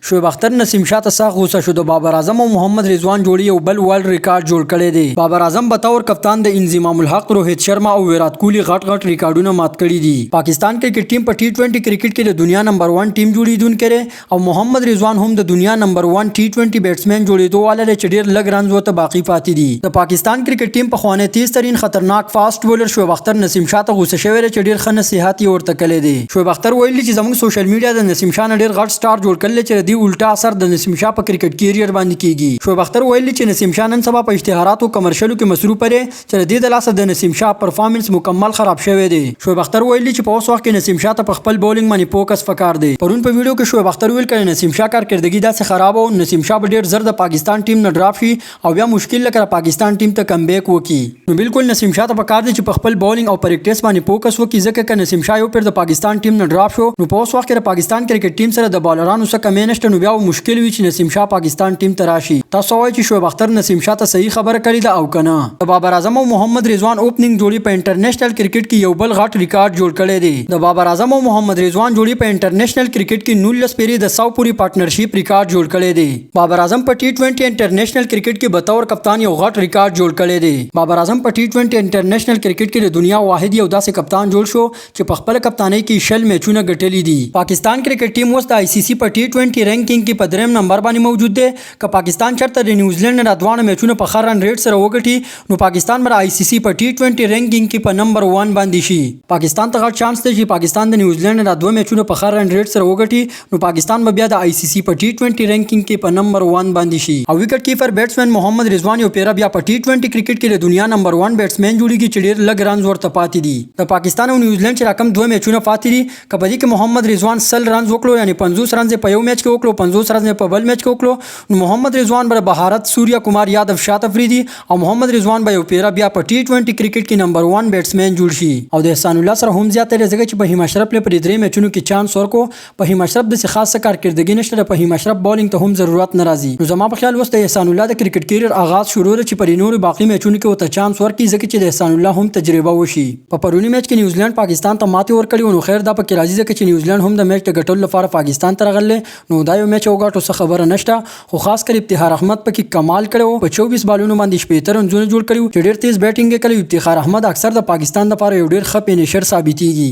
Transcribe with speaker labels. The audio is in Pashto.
Speaker 1: شعیب اختر نسیم شاه ته سخت غوسه شو. د بابر اعظم او محمد رضوان جوړي یو بل ورلد ریکارډ جوړ کړی دی. بابر اعظم بطور کپتان د انضمام الحق، روهیت شرما او ویرات کوهلی غټ ریکارډونه مات کړي دي. پاکستان کرکټ ټیم په ټي 20 کرکټ کې د دنیا نمبر 1 ټیم جوړیدونکې دی او محمد رضوان هم د دنیا نمبر 1 ټي 20 بیټسمن جوړیدو والا دی چې ډیر لږ رنز وته باقی پاتې دي. د پاکستان کرکټ ټیم په خوانه تیز ترین خطرناک فاست بولر شعیب اختر نسیم شاه ته غوسه شوی چې ډیر ښه نصيحت یې ورته کړی دی. شعیب اختر ویلي چې زموږ سوشل میډیا د نسیم شاه ډیر غټ سٹار جوړ کړل چې دی الټا اثر د نسیم شاه په کرکټ کیریئر باندې کیږي. شعیب اختر ویلي چې نسیم شاه نن سبا په اشتهاراتو کمرشلو کې مصروف دی چې د دې د لاسه د نسیم شاه پرفارمنس مکمل خراب شوی دی. شعیب اختر ویلي چې په اوس وخت کې نسیم شاه ته په خپل بولینګ باندې فوکس وکړ دی. پرون په ویډیو کې شعیب اختر ویل کړي نسیم شاه کارکردګي داسې خراب او نسیم شاه به ډیر زر د پاکستان ټیم نه ډراپ شي او بیا مشکل لکه پاکستان ټیم ته کم بیک وکړي. نو بالکل نسیم شاه ته پکار دی چې په خپل بولینګ او پریکټیس باندې فوکس وکړي ځکه چې نسیم شاه یو پر د پاکستان ټیم نه ډراپ شو نو په اوس وخت کې پاکستان کرکټ ټیم سره د بالرانو څخه کمې نشته نو بیا مشکل وي چې نسیم شاه پاکستان ټیم ته راشي. تاسو وایئ چې شعیب اختر نسیم شاه ته صحیح خبره کړې ده او کنه؟ د بابر اعظم او محمد رضوان اوپننګ جوړي په انټرنیشنل کرکټ کې یو بل غټ ریکارډ جوړ کړی دی. د بابر اعظم او محمد رضوان جوړي په انټرنیشنل کرکټ کې 19 پیری د 100 پوری پارټنرشپ ریکارډ جوړ کړی دی. بابر اعظم په ټي 20 انټرنیشنل کرکټ کې به تور کپتان یو غټ ریکارډ جوړ کړی دی. بابر اعظم په ټي 20 انټرنیشنل کرکټ کې د دنیا واحد یو داسې کپتان جوړ شو چې په خپل کپتانۍ کې شل میچونه ګټلي دي. پاکستان کرکټ ټیم اوس د آی سی سی په ټي 20 رینکینګ کې په دریم نمبر باندې موجود دی. که پاکستان چرته د نیوزیلند نه دوه میچونه په خر رن ریټ سره وګټي نو پاکستان بر آی سی سی په ټي 20 رینکینګ کې په نمبر 1 باندې شي. پاکستان ته غټ چانس دی چې پاکستان د نیوزیلند نه دوه میچونه په خر رن ریټ سره وګټي نو پاکستان به بیا د آی سی سی په ټي 20 رینکینګ کې په نمبر 1 باندې شي. او وکټ کیپر بیټسمن محمد رضوان یو پیرا بیا په ټي 20 کرکټ کې د دنیا نمبر 1 بیټسمن جوړیږي چې ډیر لږ رنز ورته پاتې دي. د پاکستان او نیوزیلند چې رقم دوه میچونه پاتې دي کبدي کې محمد رضوان 100 رنز وکړو یعنی 50 رنز په یو میچ کې وکړو 50 رنز په بل میچ کې وکړو نو محمد رضوان بر بهارت سوریا کمار یادو شات افریدي او محمد رضوان به یو پیرا بیا په ټي 20 کرکټ کې نمبر 1 بیټسمن جوړ شي. او د احسان الله سره هم زیاته لږه چې په هیم اشرف له پر درې میچونو کې چانس ورکو. په هیم اشرف د خاصه کارکردګي نشته، په هیم اشرف بولینګ ته هم ضرورت ناراضي. نو زما په خیال وسته احسان الله د کرکټ کیریئر آغاز شروع چې پر نور باقی میچونو کې وته چانس ورکړي ځکه چې د احسان الله هم تجربه وشي. په پرونی میچ کې نیوزیلند پاکستان ته ماتې ورکړي نو خیر دا پکې راځي ځکه چې نیوزیلند هم د میچ د ګټلو لپاره پاکستان ته راغله نو دا یو میچ وګټو څه خبره نشته. خو خاص کر افتخار احمد پکې کمال کړو، په 24 بالونو باندې 75 رنونه جوړ کړو چې ډیر تیز بیټینګ کوي. افتخار احمد اکثر د پاکستان لپاره یو ډیر ښه فینیشر ثابتېږي.